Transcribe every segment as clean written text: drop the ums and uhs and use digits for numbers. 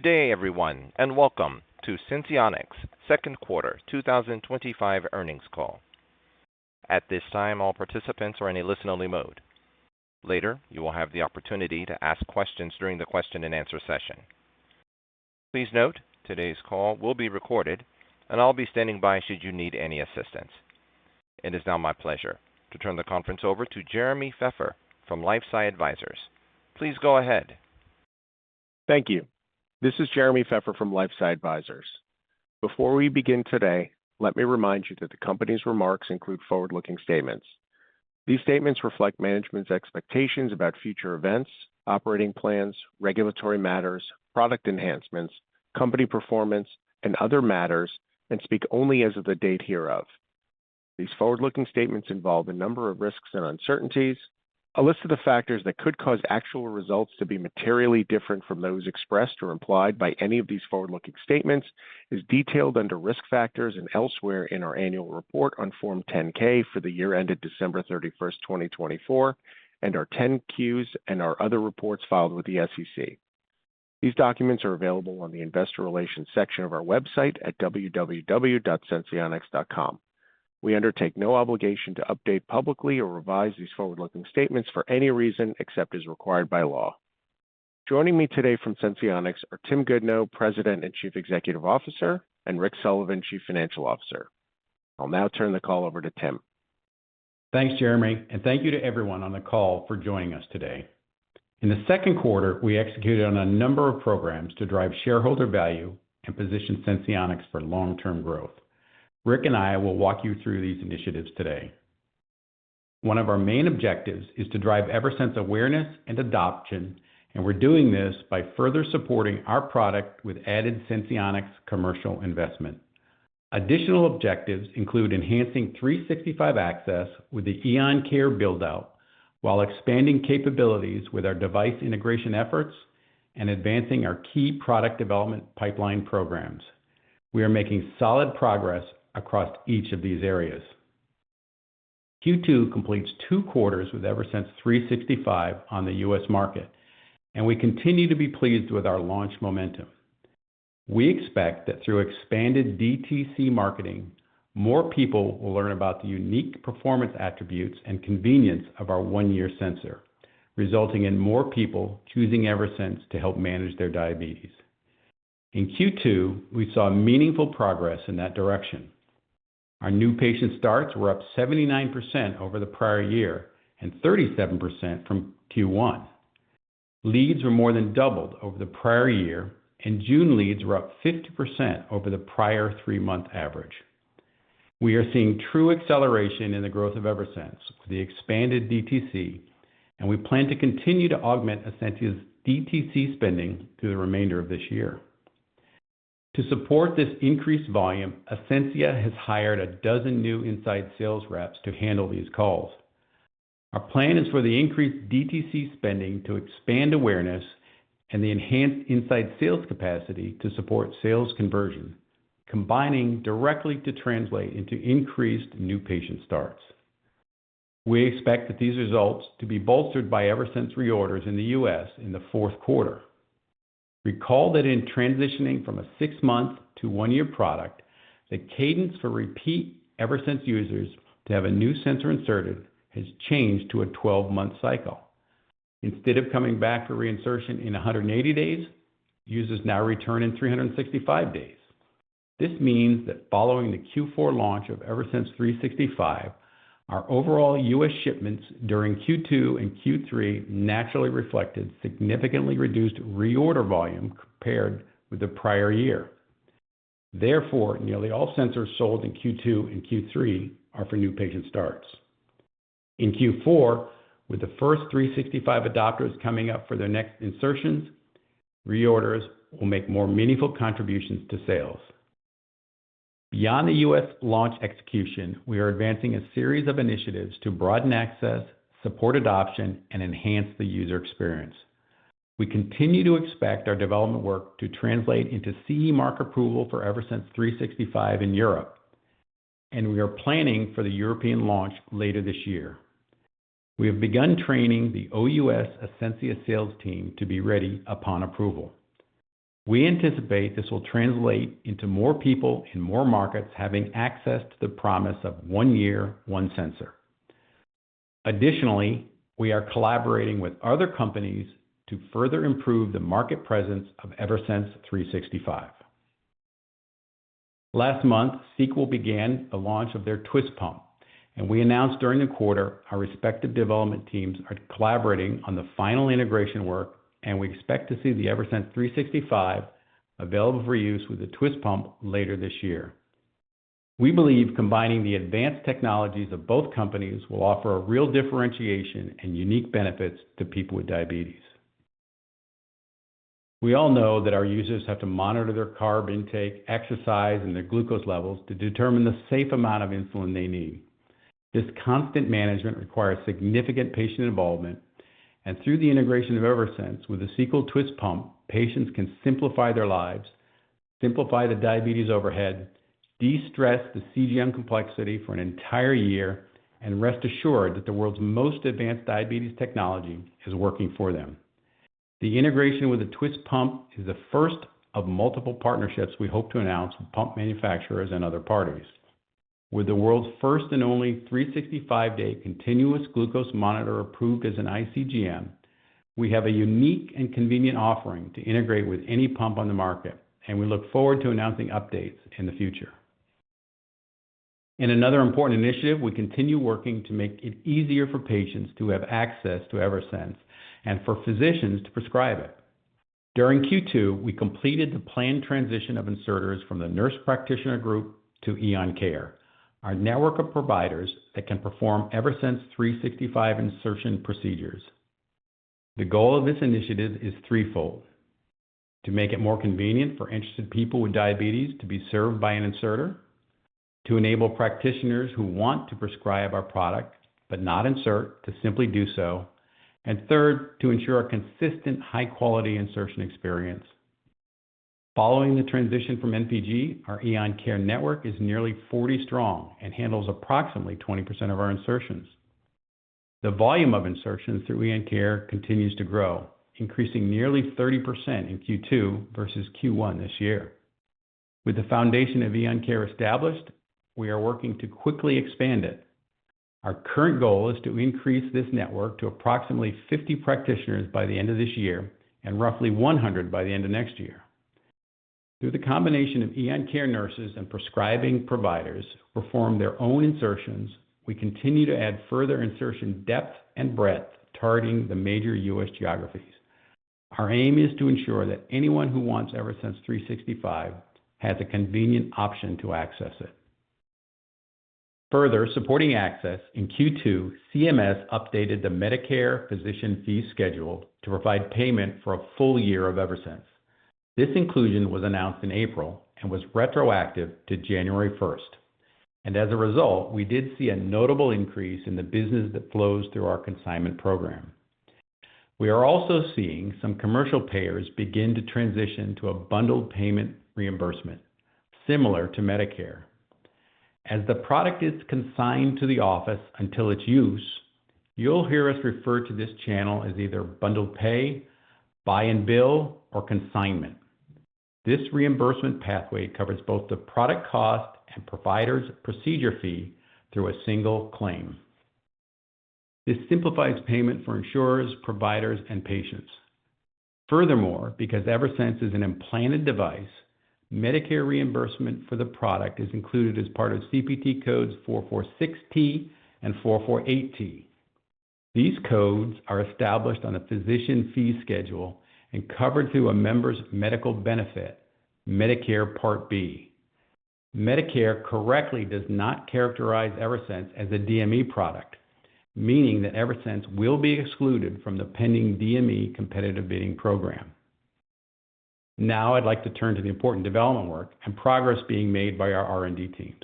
Good day, everyone, and welcome to Senseonics second quarter 2025 earnings call. At this time, all participants are in a listen-only mode. Later, you will have the opportunity to ask questions during the question-and-answer session. Please note, today's call will be recorded, and I'll be standing by should you need any assistance. It is now my pleasure to turn the conference over to Jeremy Pfeffer from LifeSci Advisors. Please go ahead. Thank you. This is Jeremy Pfeffer from LifeSci Advisors. Before we begin today, let me remind you that the company's remarks include forward-looking statements. These statements reflect management's expectations about future events, operating plans, regulatory matters, product enhancements, company performance, and other matters, and speak only as of the date hereof. These forward-looking statements involve a number of risks and uncertainties. A list of the factors that could cause actual results to be materially different from those expressed or implied by any of these forward-looking statements is detailed under Risk Factors and elsewhere in our annual report on Form 10-K for the year ended December 31st, 2024, and our 10-Qs and our other reports filed with the SEC. These documents are available on the Investor Relations section of our website at www.senseonics.com. We undertake no obligation to update publicly or revise these forward-looking statements for any reason except as required by law. Joining me today from Senseonics are Tim Goodnow, President and Chief Executive Officer, and Rick Sullivan, Chief Financial Officer. I'll now turn the call over to Tim. Thanks, Jeremy, and thank you to everyone on the call for joining us today. In the second quarter, we executed on a number of programs to drive shareholder value and position Senseonics for long-term growth. Rick and I will walk you through these initiatives today. One of our main objectives is to drive Eversense awareness and adoption, and we're doing this by further supporting our product with added Senseonics commercial investment. Additional objectives include enhancing 365 access with the Eon Care build-out, while expanding capabilities with our device integration efforts and advancing our key product development pipeline programs. We are making solid progress across each of these areas. Q2 completes 2 quarters with Eversense 365 on the U.S. market, and we continue to be pleased with our launch momentum. We expect that through expanded DTC marketing, more people will learn about the unique performance attributes and convenience of our one-year sensor, resulting in more people choosing Eversense to help manage their diabetes. In Q2, we saw meaningful progress in that direction. Our new patient starts were up 79% over the prior year and 37% from Q1. Leads were more than doubled over the prior year, and June leads were up 50% over the prior 3-month average. We are seeing true acceleration in the growth of Eversense with the expanded DTC, and we plan to continue to augment Ascensia's DTC spending through the remainder of this year. To support this increased volume, Ascensia has hired 12 new inside sales reps to handle these calls. Our plan is for the increased DTC spending to expand awareness and the enhanced inside sales capacity to support sales conversion, combining directly to translate into increased new patient starts. We expect that these results to be bolstered by Eversense reorders in the U.S. in the fourth quarter. Recall that in transitioning from a 6-month to 1-year product, the cadence for repeat Eversense users to have a new sensor inserted has changed to a 12-month cycle. Instead of coming back for reinsertion in 180 days, users now return in 365 days. This means that following the Q4 launch of Eversense 365, our overall U.S. shipments during Q2 and Q3 naturally reflected significantly reduced reorder volume compared with the prior year. Therefore, nearly all sensors sold in Q2 and Q3 are for new patient starts. In Q4, with the first 365 adopters coming up for their next insertions, reorders will make more meaningful contributions to sales. Beyond the U.S. launch execution, we are advancing a series of initiatives to broaden access, support adoption, and enhance the user experience. We continue to expect our development work to translate into CE mark approval for Eversense 365 in Europe, and we are planning for the European launch later this year. We have begun training the OUS Ascensia sales team to be ready upon approval. We anticipate this will translate into more people in more markets having access to the promise of 1 year, one sensor. Additionally, we are collaborating with other companies to further improve the market presence of Eversense 365. Last month, Sequel began the launch of their twist pump, and we announced during the quarter our respective development teams are collaborating on the final integration work, and we expect to see the Eversense 365 available for use with the twist pump later this year. We believe combining the advanced technologies of both companies will offer a real differentiation and unique benefits to people with diabetes. We all know that our users have to monitor their carb intake, exercise, and their glucose levels to determine the safe amount of insulin they need. This constant management requires significant patient involvement, and through the integration of Eversense with the Sequel twist pump, patients can simplify their lives, simplify the diabetes overhead, de-stress the CGM complexity for an entire year, and rest assured that the world's most advanced diabetes technology is working for them. The integration with the twist pump is the first of multiple partnerships we hope to announce with pump manufacturers and other parties. With the world's first and only 365-day continuous glucose monitor approved as an iCGM, we have a unique and convenient offering to integrate with any pump on the market, and we look forward to announcing updates in the future. In another important initiative, we continue working to make it easier for patients to have access to Eversense and for physicians to prescribe it. During Q2, we completed the planned transition of inserters from the nurse practitioner group to Eon Care, our network of providers that can perform Eversense 365 insertion procedures. The goal of this initiative is threefold: to make it more convenient for interested people with diabetes to be served by an inserter, to enable practitioners who want to prescribe our product but not insert to simply do so, and third, to ensure a consistent high-quality insertion experience. Following the transition from NPG, our Eon Care network is nearly 40 strong and handles approximately 20% of our insertions. The volume of insertions through Eon Care continues to grow, increasing nearly 30% in Q2 versus Q1 this year. With the foundation of Eon Care established, we are working to quickly expand it. Our current goal is to increase this network to approximately 50 practitioners by the end of this year and roughly 100 by the end of next year. Through the combination of Eon Care nurses and prescribing providers who perform their own insertions, we continue to add further insertion depth and breadth, targeting the major U.S. geographies. Our aim is to ensure that anyone who wants Eversense 365 has a convenient option to access it. Further supporting access, in Q2, CMS updated the Medicare physician fee schedule to provide payment for a full year of Eversense. This inclusion was announced in April and was retroactive to January 1st. And as a result, we did see a notable increase in the business that flows through our consignment program. We are also seeing some commercial payers begin to transition to a bundled payment reimbursement, similar to Medicare. As the product is consigned to the office until its use, you'll hear us refer to this channel as either bundled pay, buy and bill, or consignment. This reimbursement pathway covers both the product cost and provider's procedure fee through a single claim. This simplifies payment for insurers, providers, and patients. Furthermore, because Eversense is an implanted device, Medicare reimbursement for the product is included as part of CPT codes 446T and 448T. These codes are established on a physician fee schedule and covered through a member's medical benefit, Medicare Part B. Medicare correctly does not characterize Eversense as a DME product, meaning that Eversense will be excluded from the pending DME competitive bidding program. Now I'd like to turn to the important development work and progress being made by our R&D teams.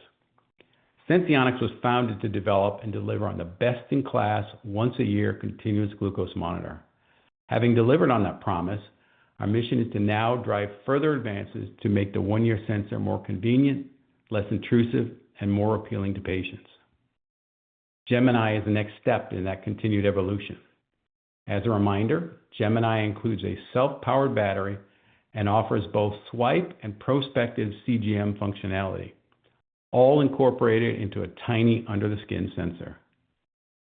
Senseonics was founded to develop and deliver on the best-in-class, once-a-year continuous glucose monitor. Having delivered on that promise, our mission is to now drive further advances to make the one-year sensor more convenient, less intrusive, and more appealing to patients. Gemini is the next step in that continued evolution. As a reminder, Gemini includes a self-powered battery and offers both swipe and prospective CGM functionality, all incorporated into a tiny under-the-skin sensor.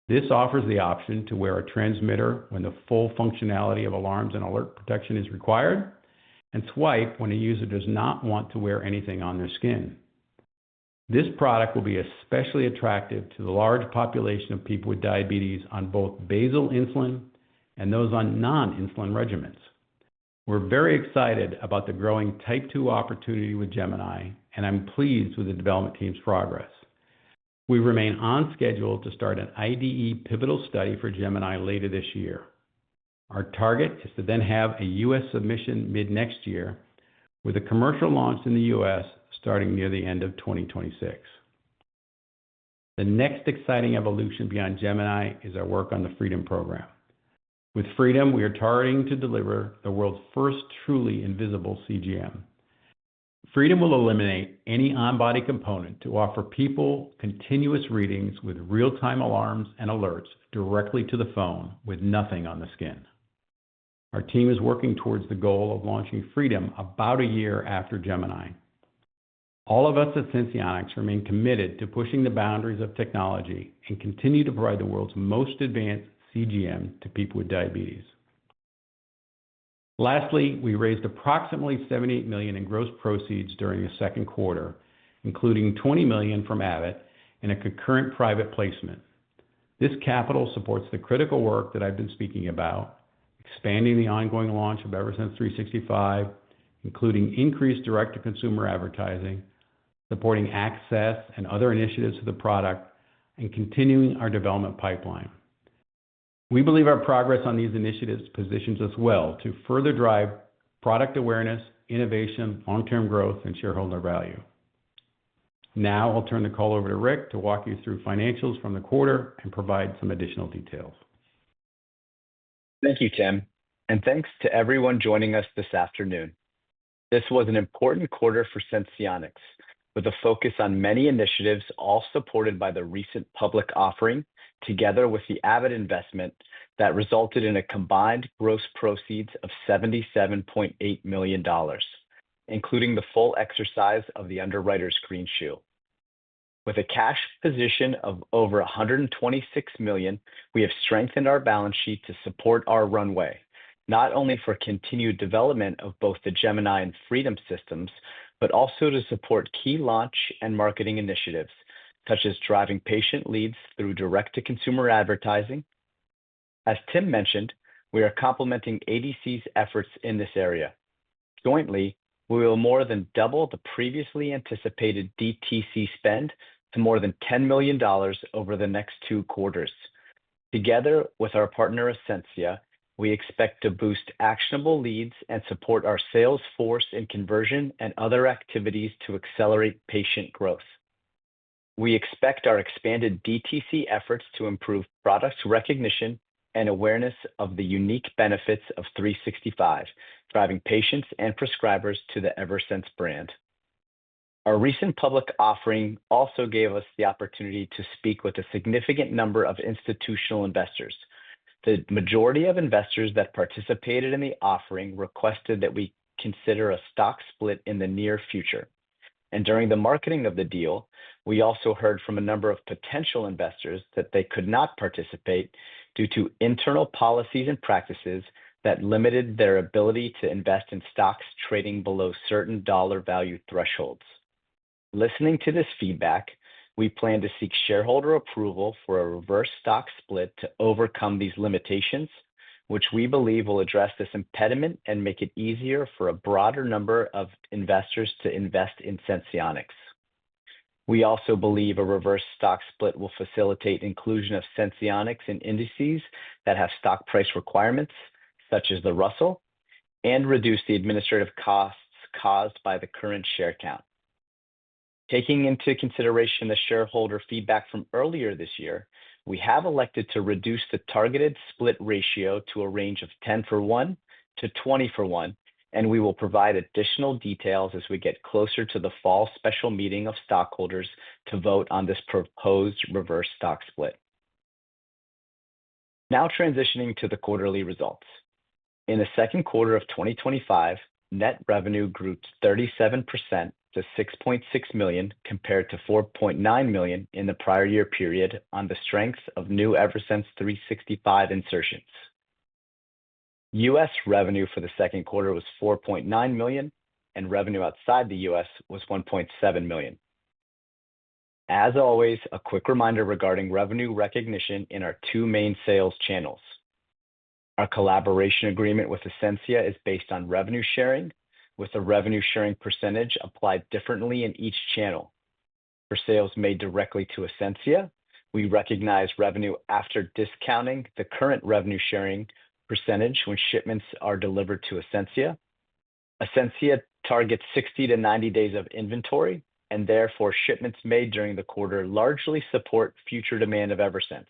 This offers the option to wear a transmitter when the full functionality of alarms and alert protection is required, and swipe when a user does not want to wear anything on their skin. This product will be especially attractive to the large population of people with diabetes on both basal insulin and those on non-insulin regimens. We're very excited about the growing Type 2 opportunity with Gemini, and I'm pleased with the development team's progress. We remain on schedule to start an IDE pivotal study for Gemini later this year. Our target is to then have a U.S. submission mid-next year, with a commercial launch in the U.S. starting near the end of 2026. The next exciting evolution beyond Gemini is our work on the Freedom program. With Freedom, we are targeting to deliver the world's first truly invisible CGM. Freedom will eliminate any on-body component to offer people continuous readings with real-time alarms and alerts directly to the phone with nothing on the skin. Our team is working towards the goal of launching Freedom about a year after Gemini. All of us at Senseonics remain committed to pushing the boundaries of technology and continue to provide the world's most advanced CGM to people with diabetes. Lastly, we raised approximately $78 million in gross proceeds during the second quarter, including $20 million from Abbott in a concurrent private placement. This capital supports the critical work that I've been speaking about, expanding the ongoing launch of Eversense 365, including increased direct-to-consumer advertising, supporting access and other initiatives to the product, and continuing our development pipeline. We believe our progress on these initiatives positions us well to further drive product awareness, innovation, long-term growth, and shareholder value. Now I'll turn the call over to Rick to walk you through financials from the quarter and provide some additional details. Thank you, Tim, and thanks to everyone joining us this afternoon. This was an important quarter for Senseonics, with a focus on many initiatives, all supported by the recent public offering, together with the Abbott investment that resulted in a combined gross proceeds of $77.8 million, including the full exercise of the underwriter's greenshoe. With a cash position of over $126 million, we have strengthened our balance sheet to support our runway, not only for continued development of both the Gemini and Freedom systems, but also to support key launch and marketing initiatives, such as driving patient leads through direct-to-consumer advertising. As Tim mentioned, we are complementing ADC's efforts in this area. Jointly, we will more than double the previously anticipated DTC spend to more than $10 million over the next 2 quarters. Together with our partner Ascensia, we expect to boost actionable leads and support our sales force in conversion and other activities to accelerate patient growth. We expect our expanded DTC efforts to improve product recognition and awareness of the unique benefits of 365, driving patients and prescribers to the Eversense brand. Our recent public offering also gave us the opportunity to speak with a significant number of institutional investors. The majority of investors that participated in the offering requested that we consider a stock split in the near future. And during the marketing of the deal, we also heard from a number of potential investors that they could not participate due to internal policies and practices that limited their ability to invest in stocks trading below certain dollar value thresholds. Listening to this feedback, we plan to seek shareholder approval for a reverse stock split to overcome these limitations, which we believe will address this impediment and make it easier for a broader number of investors to invest in Senseonics. We also believe a reverse stock split will facilitate inclusion of Senseonics in indices that have stock price requirements, such as the Russell, and reduce the administrative costs caused by the current share count. Taking into consideration the shareholder feedback from earlier this year, we have elected to reduce the targeted split ratio to a range of 10-for-1 to 20-for-1, and we will provide additional details as we get closer to the fall special meeting of stockholders to vote on this proposed reverse stock split. Now transitioning to the quarterly results. In the second quarter of 2025, net revenue grew 37% to $6.6 million compared to $4.9 million in the prior year period on the strength of new Eversense 365 insertions. U.S. revenue for the second quarter was $4.9 million, and revenue outside the U.S. was $1.7 million. As always, a quick reminder regarding revenue recognition in our two main sales channels. Our collaboration agreement with Ascensia is based on revenue sharing, with a revenue sharing percentage applied differently in each channel. For sales made directly to Ascensia, we recognize revenue after discounting the current revenue sharing percentage when shipments are delivered to Ascensia. Ascensia targets 60 to 90 days of inventory, and therefore shipments made during the quarter largely support future demand of Eversense.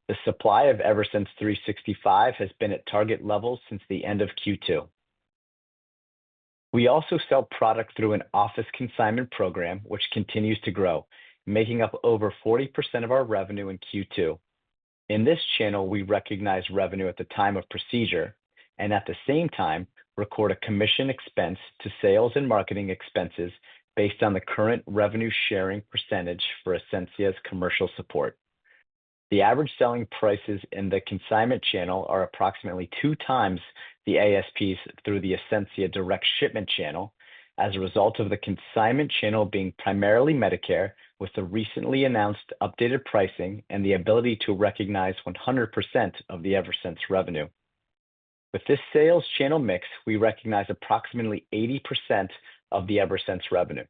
The supply of Eversense 365 has been at target levels since the end of Q2. We also sell product through an office consignment program, which continues to grow, making up over 40% of our revenue in Q2. In this channel, we recognize revenue at the time of procedure and at the same time record a commission expense to sales and marketing expenses based on the current revenue sharing percentage for Ascensia's commercial support. The average selling prices in the consignment channel are approximately 2 times the ASPs through the Ascensia direct shipment channel as a result of the consignment channel being primarily Medicare, with the recently announced updated pricing and the ability to recognize 100% of the Eversense revenue. With this sales channel mix, we recognize approximately 80% of the Eversense revenue.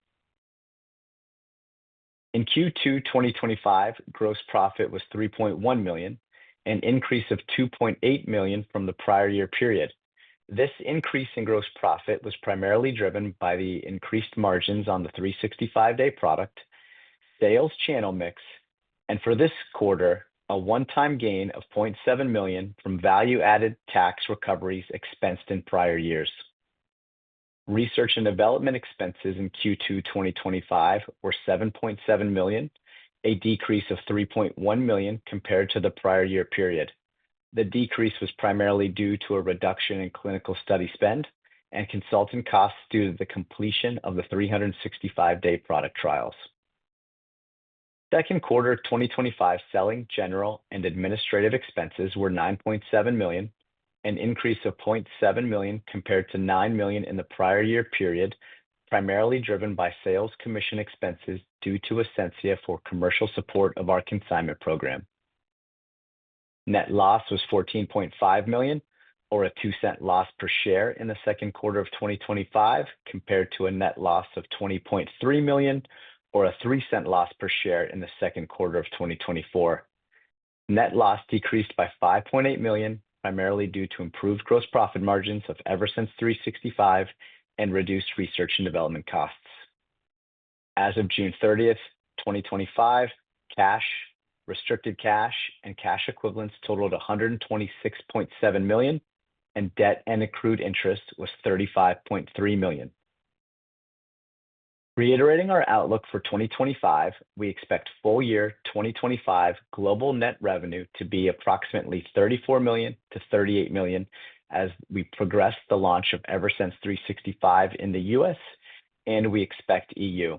In Q2 2025, gross profit was $3.1 million, an increase of $2.8 million from the prior year period. This increase in gross profit was primarily driven by the increased margins on the 365-day product, sales channel mix, and for this quarter, a one-time gain of $0.7 million from value-added tax recoveries expensed in prior years. Research and development expenses in Q2 2025 were $7.7 million, a decrease of $3.1 million compared to the prior year period. The decrease was primarily due to a reduction in clinical study spend and consultant costs due to the completion of the 365-day product trials. Second quarter 2025 selling, general, and administrative expenses were $9.7 million, an increase of $0.7 million compared to $9 million in the prior year period, primarily driven by sales commission expenses due to Ascensia for commercial support of our consignment program. Net loss was $14.5 million, or a 2-cent loss per share in the second quarter of 2025, compared to a net loss of $20.3 million, or a 3-cent loss per share in the second quarter of 2024. Net loss decreased by $5.8 million, primarily due to improved gross profit margins of Eversense 365 and reduced research and development costs. As of June 30th, 2025, cash, restricted cash, and cash equivalents totaled $126.7 million, and debt and accrued interest was $35.3 million. Reiterating our outlook for 2025, we expect full year 2025 global net revenue to be approximately $34 million to $38 million as we progress the launch of Eversense 365 in the U.S., and we expect EU.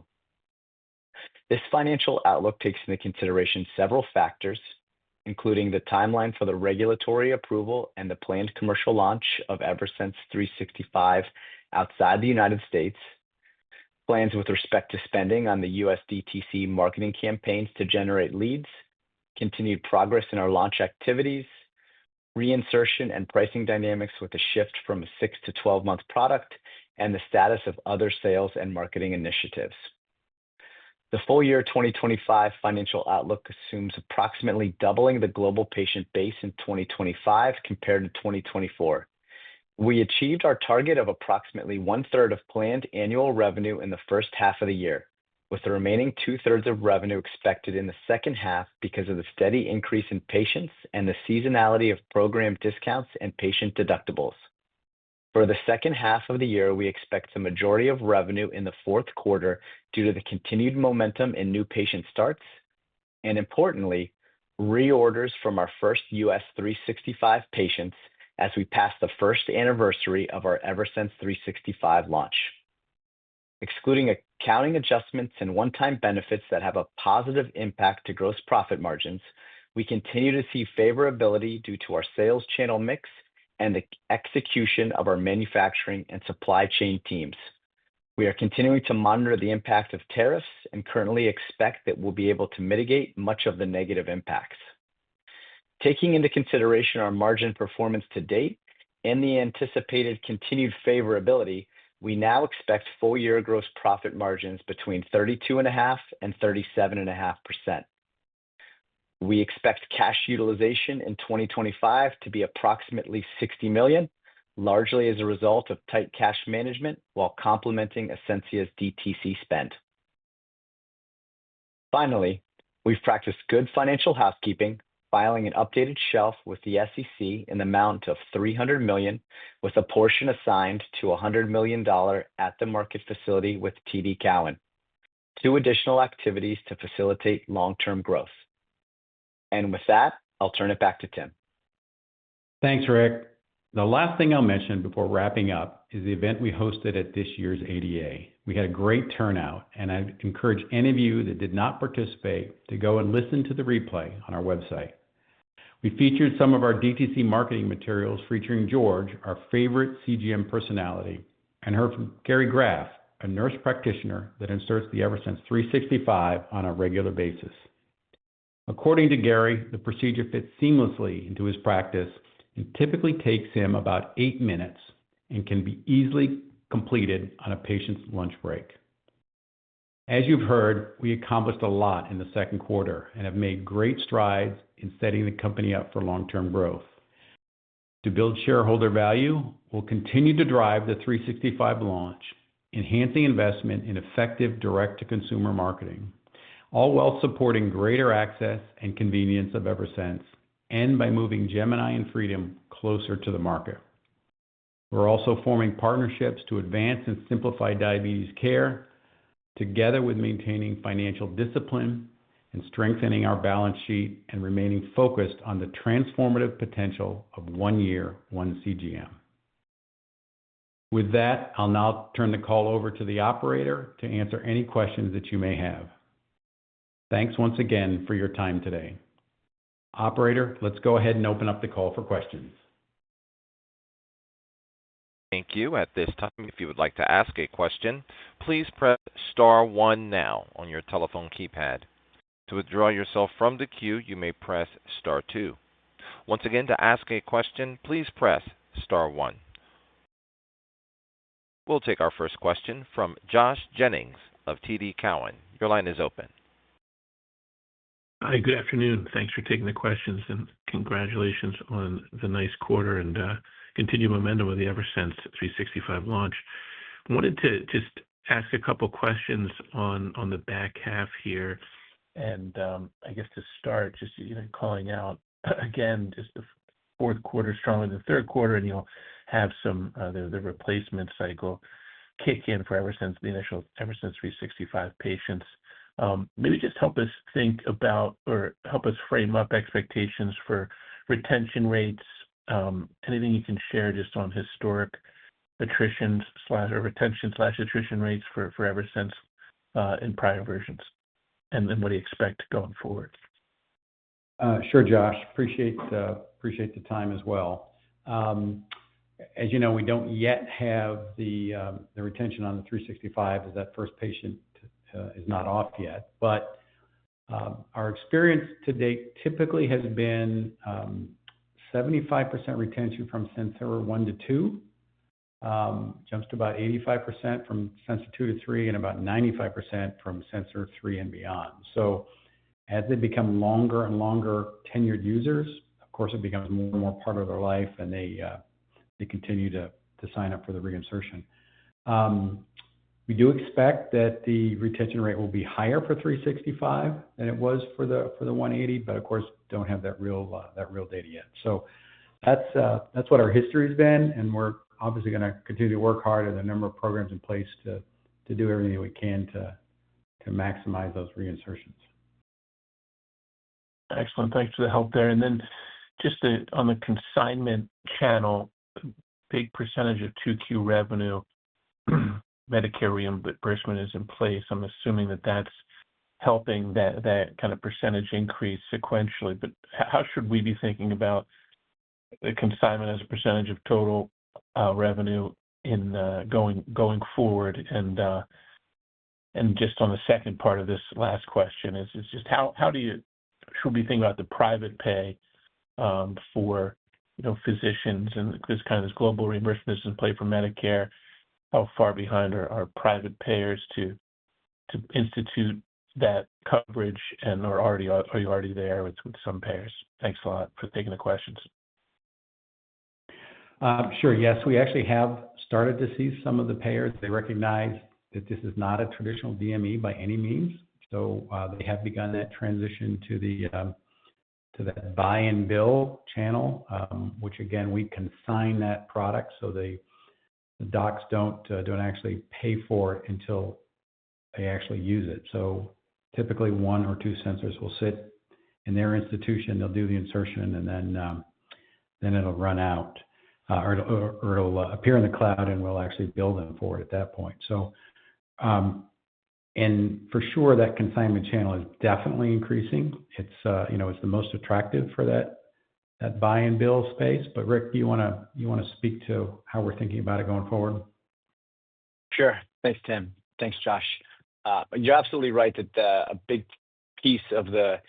This financial outlook takes into consideration several factors, including the timeline for the regulatory approval and the planned commercial launch of Eversense 365 outside the United States, plans with respect to spending on the U.S. DTC marketing campaigns to generate leads, continued progress in our launch activities, reinsertion and pricing dynamics with a shift from a 6 to 12-month product, and the status of other sales and marketing initiatives. The full year 2025 financial outlook assumes approximately doubling the global patient base in 2025 compared to 2024. We achieved our target of approximately 1/3 of planned annual revenue in the first half of the year, with the remaining 2/3 of revenue expected in the second half because of the steady increase in patients and the seasonality of program discounts and patient deductibles. For the second half of the year, we expect the majority of revenue in the fourth quarter due to the continued momentum in new patient starts, and importantly, reorders from our first U.S. 365 patients as we pass the first anniversary of our Eversense 365 launch. Excluding accounting adjustments and one-time benefits that have a positive impact to gross profit margins, we continue to see favorability due to our sales channel mix and the execution of our manufacturing and supply chain teams. We are continuing to monitor the impact of tariffs and currently expect that we'll be able to mitigate much of the negative impacts. Taking into consideration our margin performance to date and the anticipated continued favorability, we now expect full-year gross profit margins between 32.5% and 37.5%. We expect cash utilization in 2025 to be approximately $60 million, largely as a result of tight cash management while complementing Ascensia's DTC spend. Finally, we've practiced good financial housekeeping, filing an updated shelf with the SEC in the amount of $300 million, with a portion assigned to a $100 million at-the-market facility with TD Cowen. 2 additional activities to facilitate long-term growth. And with that, I'll turn it back to Tim. Thanks, Rick. The last thing I'll mention before wrapping up is the event we hosted at this year's ADA. We had a great turnout, and I encourage any of you that did not participate to go and listen to the replay on our website. We featured some of our DTC marketing materials featuring George, our favorite CGM personality, and heard from Gary Graff, a nurse practitioner that inserts the Eversense 365 on a regular basis. According to Gary, the procedure fits seamlessly into his practice and typically takes him about 8 minutes and can be easily completed on a patient's lunch break. As you've heard, we accomplished a lot in the second quarter and have made great strides in setting the company up for long-term growth. To build shareholder value, we'll continue to drive the 365 launch, enhancing investment in effective direct-to-consumer marketing, all while supporting greater access and convenience of Eversense, and by moving Gemini and Freedom closer to the market. We're also forming partnerships to advance and simplify diabetes care, together with maintaining financial discipline and strengthening our balance sheet and remaining focused on the transformative potential of 1 year, 1 CGM. With that, I'll now turn the call over to the operator to answer any questions that you may have. Thanks once again for your time today. Operator, let's go ahead and open up the call for questions. Thank you. At this time, if you would like to ask a question, please press star 1 now on your telephone keypad. To withdraw yourself from the queue, you may press star 2. Once again, to ask a question, please press star 1. We'll take our first question from Josh Jennings of TD Cowen. Your line is open. Hi, good afternoon. Thanks for taking the questions, and congratulations on the nice quarter and continued momentum with the Eversense 365 launch. I wanted to just ask a couple questions on the back half here, and I guess to start, just calling out again, just the fourth quarter stronger than the third quarter, and you'll have some the replacement cycle kick in for Eversense, the initial Eversense 365 patients. Maybe just help us think about or help us frame up expectations for retention rates. Anything you can share just on historic attrition or retention/attrition rates for Eversense in prior versions, and then what do you expect going forward? Sure, Josh. Appreciate the time as well. As you know, we don't yet have the retention on the 365 as that first patient is not off yet, but our experience to date typically has been 75% retention from sensor 1 to 2, jumps to about 85% from sensor 2 to 3, and about 95% from sensor 3 and beyond. So as they become longer and longer tenured users, of course, it becomes more and more part of their life, and they continue to sign up for the reinsertion. We do expect that the retention rate will be higher for 365 than it was for the 180, but of course don't have that real data yet. So that's what our history has been, and we're obviously going to continue to work hard at a number of programs in place to do everything that we can to maximize those reinsertions. Excellent. Thanks for the help there. And then just on the consignment channel, big percentage of 2Q revenue, Medicare reimbursement is in place. I'm assuming that that's helping that kind of percentage increase sequentially. But how should we be thinking about the consignment as a percentage of total revenue in going forward? And just on the second part of this last question is just how should we think about the private pay for physicians and this global reimbursement is in play for Medicare? How far behind are private payers to institute that coverage, and are you already there with some payers? Thanks a lot for taking the questions. Sure. Yes, we actually have started to see some of the payers. They recognize that this is not a traditional DME by any means, so they have begun that transition to that buy and bill channel, which again we consign that product, so the docs don't actually pay for it until they actually use it. So typically 1 or 2 sensors will sit in their institution. They'll do the insertion, and then it'll run out, or it'll appear in the cloud, and we'll actually bill them for it at that point. So, and for sure, that consignment channel is definitely increasing. It's it's the most attractive for that buy and bill space. But Rick, do you want to speak to how we're thinking about it going forward? Sure. Thanks, Tim. Thanks, Josh. You're absolutely right that a big piece of the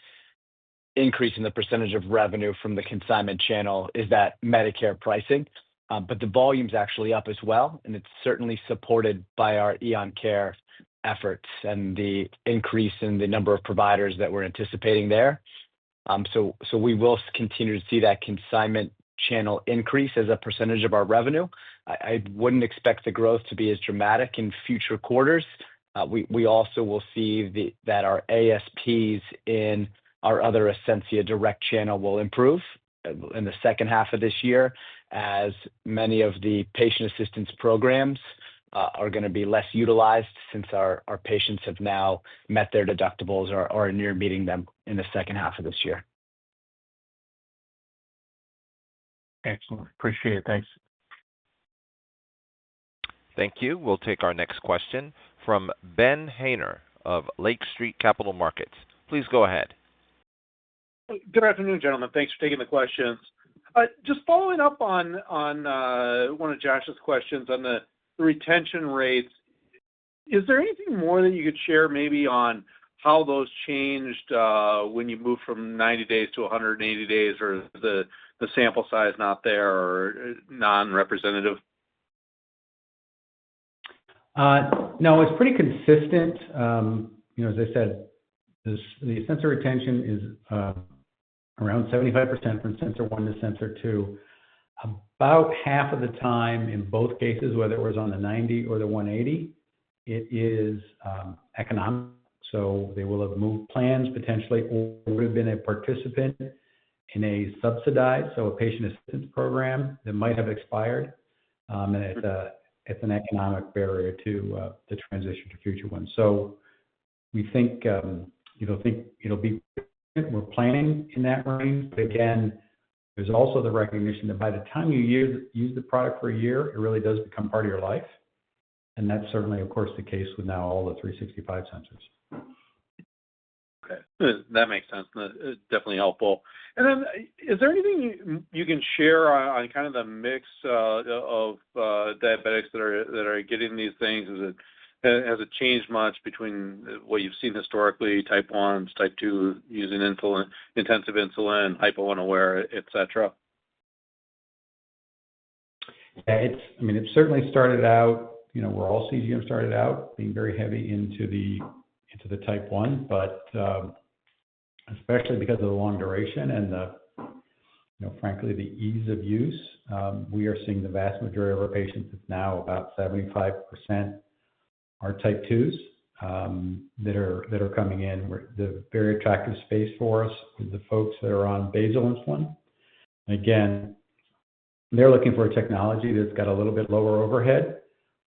increase in the percentage of revenue from the consignment channel is that Medicare pricing, but the volume's actually up as well, and it's certainly supported by our Eon Care efforts and the increase in the number of providers that we're anticipating there. So we will continue to see that consignment channel increase as a percentage of our revenue. I wouldn't expect the growth to be as dramatic in future quarters. We also will see that our ASPs in our other Ascensia direct channel will improve in the second half of this year, as many of the patient assistance programs are going to be less utilized since our patients have now met their deductibles or are near meeting them in the second half of this year. Excellent. Appreciate it. Thanks. Thank you. We'll take our next question from Ben Haynor of Lake Street Capital Markets. Please go ahead. Good afternoon, gentlemen. Thanks for taking the questions. Just following up on one of Josh's questions on the retention rates, is there anything more that you could share maybe on how those changed when you moved from 90 days to 180 days, or is the sample size not there or non-representative? No, it's pretty consistent. As I said, the sensor retention is around 75% from sensor 1 to sensor 2. About half of the time in both cases, whether it was on the 90 or the 180, it is economic. So they will have moved plans potentially, or would have been a participant in a subsidized, so a patient assistance program that might have expired, and it's an economic barrier to the transition to future ones. So we think it'll be. We're planning in that range, but again, there's also the recognition that by the time you use the product for a year, it really does become part of your life, and that's certainly, of course, the case with now all the 365 sensors. Okay, that makes sense. That's definitely helpful. And then, is there anything you can share on kind of the mix of diabetics that are getting these things? Has it changed much between what you've seen historically, type 1s, type 2, using insulin, intensive insulin, hypo-unaware, et cetera? Yeah, it certainly started out, where all CGM started out, being very heavy into the type 1, but especially because of the long duration and frankly, the ease of use, we are seeing the vast majority of our patients, it's now about 75% are type 2s that are coming in. The very attractive space for us is the folks that are on basal insulin. Again, they're looking for a technology that's got a little bit lower overhead,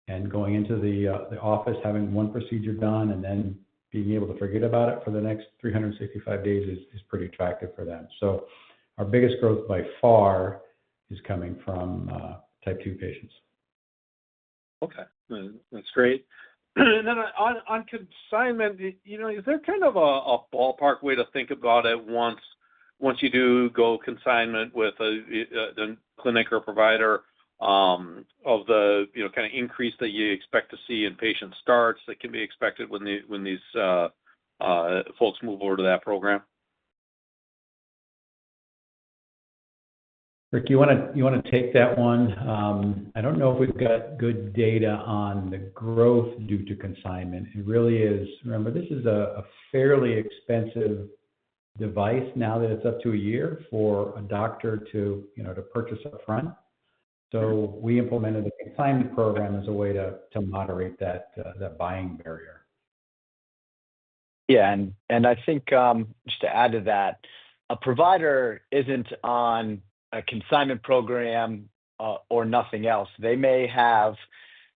and going into the office, having one procedure done, and then being able to forget about it for the next 365 days is pretty attractive for them. So our biggest growth by far is coming from type 2 patients. Okay, that's great. And then on consignment, is there kind of a ballpark way to think about it once you do go consignment with the clinic or provider, of the kind of increase that you expect to see in patient starts that can be expected when these folks move over to that program? Rick, you want to take that one? I don't know if we've got good data on the growth due to consignment. It really is. Remember, this is a fairly expensive device now that it's up to a year for a doctor to purchase up front. So we implemented the consignment program as a way to moderate that buying barrier. Yeah, and I think just to add to that, a provider isn't on a consignment program or nothing else. They may have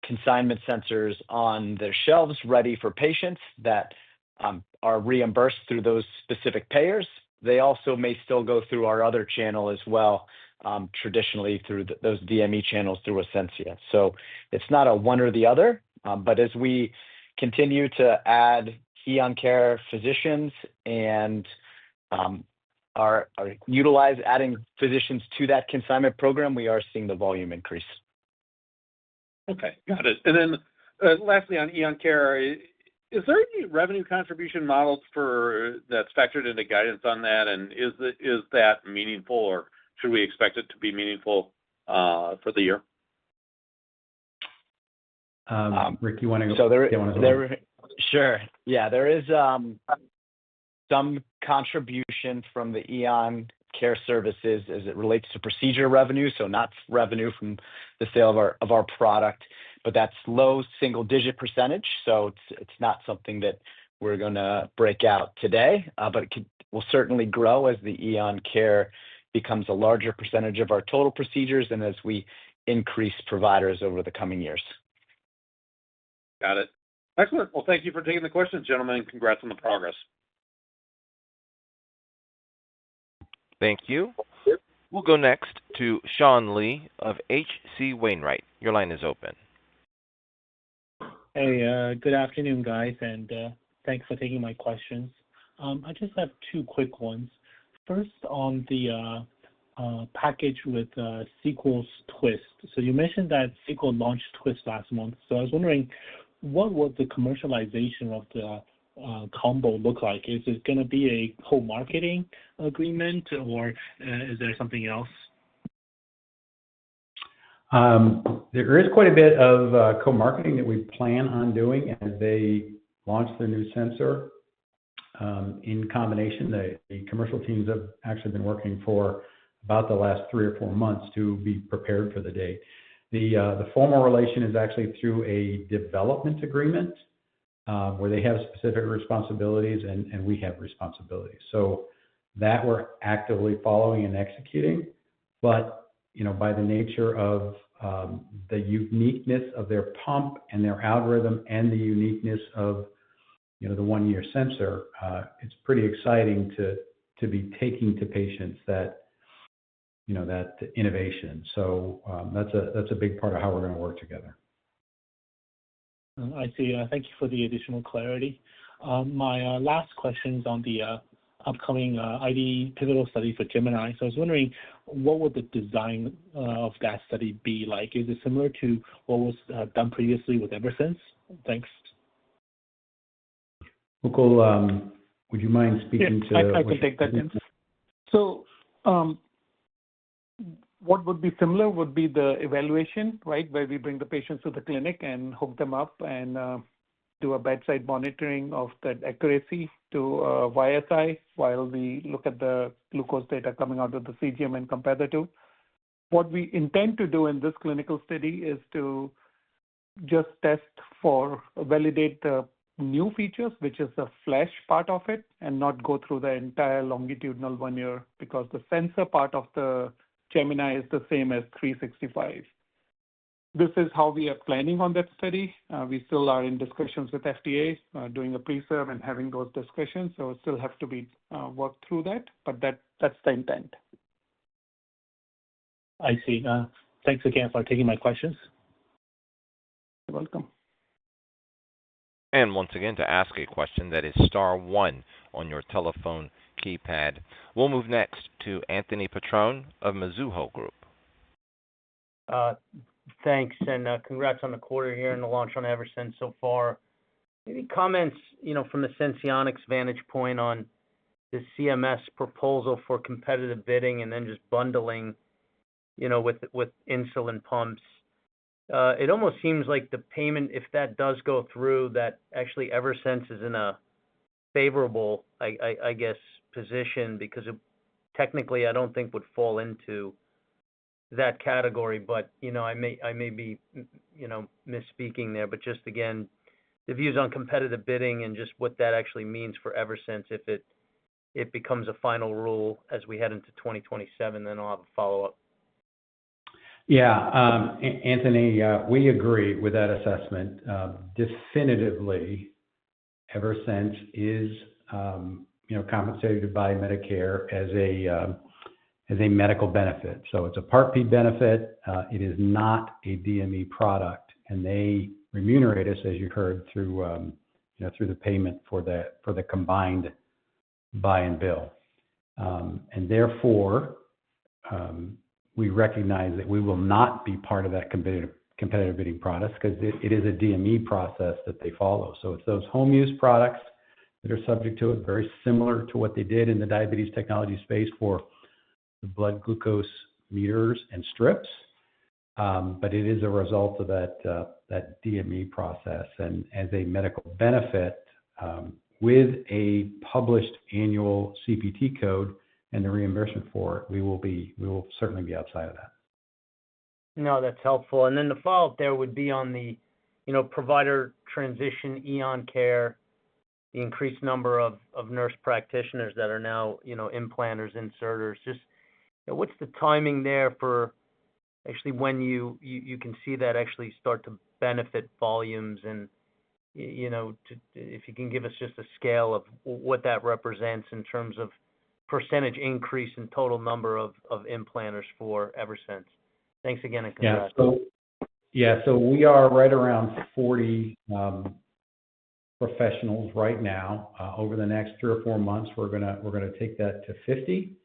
consignment sensors on their shelves ready for patients that are reimbursed through those specific payers. They also may still go through our other channel as well, traditionally through those DME channels through Ascensia. So it's not a one or the other, but as we continue to add Eon Care physicians and are adding physicians to that consignment program, we are seeing the volume increase. Okay, got it. And then lastly on Eon Care, is there any revenue contribution modeled that's factored into guidance on that? And is that meaningful, or should we expect it to be meaningful for the year? Rick, you want to go? So sure. Yeah, there is some contribution from the Eon Care services as it relates to procedure revenue, so not revenue from the sale of our product, but that's low single-digit percentage. So it's not something that we're going to break out today, but it will certainly grow as the Eon Care becomes a larger percentage of our total procedures and as we increase providers over the coming years. Got it. Excellent. Well, thank you for taking the questions, gentlemen, and congrats on the progress. Thank you. We'll go next to Sean Lee of H.C. Wainwright. Your line is open. Hey, good afternoon, guys, and thanks for taking my questions. I just have two quick ones. First, on the package with Sequel's Twist. So you mentioned that Sequel launched Twist last month. So I was wondering, what would the commercialization of the combo look like? Is it going to be a co-marketing agreement, or is there something else? There is quite a bit of co-marketing that we plan on doing as they launch their new sensor. In combination, the commercial teams have actually been working for about the last 3 or 4 months to be prepared for the date. The formal relation is actually through a development agreement where they have specific responsibilities and we have responsibilities. So that we're actively following and executing. But by the nature of the uniqueness of their pump and their algorithm and the uniqueness of the 1-year sensor, it's pretty exciting to be taking to patients that innovation. So that's a big part of how we're going to work together. I see. Thank you for the additional clarity. My last question is on the upcoming ID pivotal study for Gemini. So I was wondering, what would the design of that study be like? Is it similar to what was done previously with Eversense? Thanks. Mukul, would you mind speaking to? I can take that in. So what would be similar would be the evaluation, right, where we bring the patients to the clinic and hook them up and do a bedside monitoring of the accuracy to YSI while we look at the glucose data coming out of the CGM and compare the two. What we intend to do in this clinical study is to just validate the new features, which is the flash part of it, and not go through the entire longitudinal 1 year, because the sensor part of the Gemini is the same as 365. This is how we are planning on that study. We still are in discussions with FDA, doing a pre-serve and having those discussions, so still have to be worked through that, but that's the intent. I see. Thanks again for taking my questions. You're welcome. And once again, to ask a question, that is star one on your telephone keypad. We'll move next to Anthony Petrone of Mizuho Group. Thanks, and congrats on the quarter here and the launch on Eversense so far. Maybe comments, from the Senseonics vantage point on the CMS proposal for competitive bidding and then just bundling, with insulin pumps. It almost seems like the payment, if that does go through, that actually Eversense is in a favorable, I guess, position because it technically I don't think would fall into that category. But I may be misspeaking there. But just again, the views on competitive bidding and just what that actually means for Eversense if it becomes a final rule as we head into 2027. Then I'll have a follow up. Yeah, Anthony, we agree with that assessment. Definitively, Eversense is, compensated by Medicare as a medical benefit. So it's a Part B benefit. It is not a DME product, and they remunerate us, as you heard, through the payment for the combined buy and bill, and therefore. We recognize that we will not be part of that competitive bidding process because it is a DME process that they follow. So it's those home use products that are subject to it, very similar to what they did in the diabetes technology space for the blood glucose meters and strips. But it is a result of that DME process, and as a medical benefit with a published annual CPT code and the reimbursement for it, we will certainly be outside of that. No, that's helpful. And then the follow-up there would be on the, provider transition, Eon Care, the increased number of nurse practitioners that are now, implanters, inserters. Just what's the timing there for actually when you can see that actually start to benefit volumes and, if you can give us just a scale of what that represents in terms of percentage increase in total number of implanters for Eversense. Thanks again and congrats. So we are right around 40 professionals right now. Over the next 3 or 4 months, we're gonna take that to 50,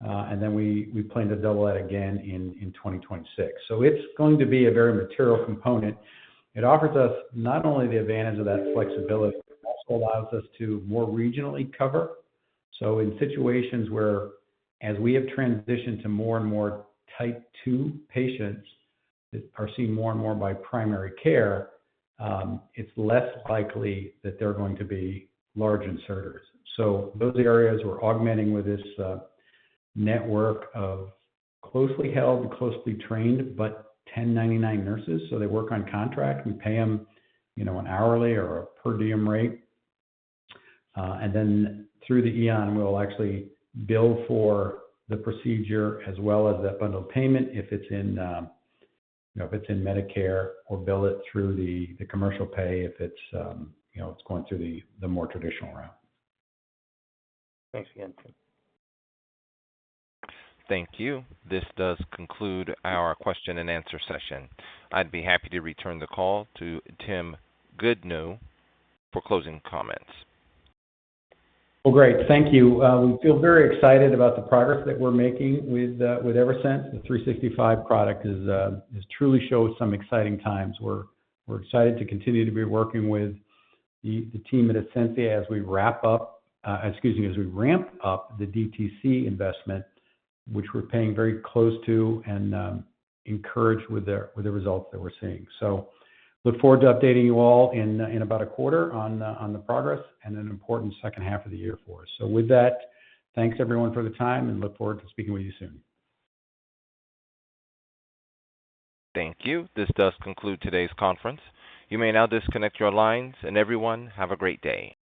and then we plan to double that again in 2026. So it's going to be a very material component. It offers us not only the advantage of that flexibility, it also allows us to more regionally cover. So in situations where, as we have transitioned to more and more type 2 patients that are seen more and more by primary care, it's less likely that they're going to be large inserters. So those areas we're augmenting with this network of closely held, closely trained, but 1099 nurses. So they work on contract. We pay them, an hourly or a per diem rate. And then through the Eon, we'll actually bill for the procedure as well as that bundled payment if it's in, if it's in Medicare, or bill it through the commercial pay if it's, it's going through the more traditional route. Thanks again, Tim. Thank you. This does conclude our question and answer session. I'd be happy to return the call to Tim Goodnow for closing comments. Well, great. Thank you. We feel very excited about the progress that we're making with Eversense. The 365 product is truly shows some exciting times. We're excited to continue to be working with the team at Ascensia as we ramp up the DTC investment, which we're paying very close to and encouraged with the results that we're seeing. So look forward to updating you all in about a quarter on the progress and an important second half of the year for us. So with that, thanks everyone for the time, and look forward to speaking with you soon. Thank you. This does conclude today's conference. You may now disconnect your lines, and everyone have a great day.